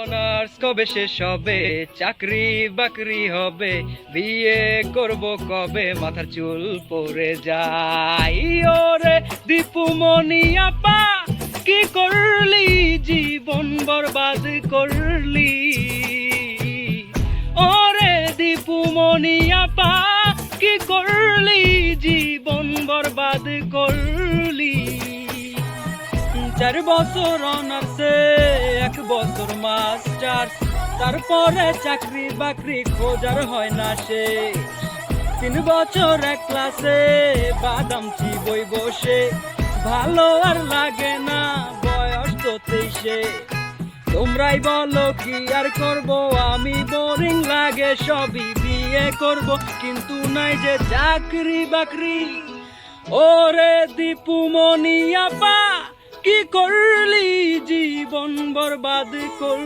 Honours কবে শেষ হবে, চাকরি বাকরি হবে, বিয়ে করব কবে, মাথার চুল পড়ে যায়। ওরে দীপুমণি আপা, কি করলি, জীবন বরবাদ করলি। ওরে দীপুমণি আপা, কি করলি, জীবন বরবাদ করলি। 4 বছর অনার্সে, 1 বছর মাস্টার্স, তারপরে চাকরি বাকরি খোঁজার হয় না সে। 3 বছর এক ক্লাসে বাদাম চিবই বসে, ভালো আর লাগে না, বয়স তো 23। তোমরাই বলো কি আর করব, আমি বোরিং লাগে, সবই বিয়ে করব, কিন্তু নাই যে চাকরি বাকরি। ওরে দীপুমণি আপা, কি করলি, জীবন বরবাদ করলি।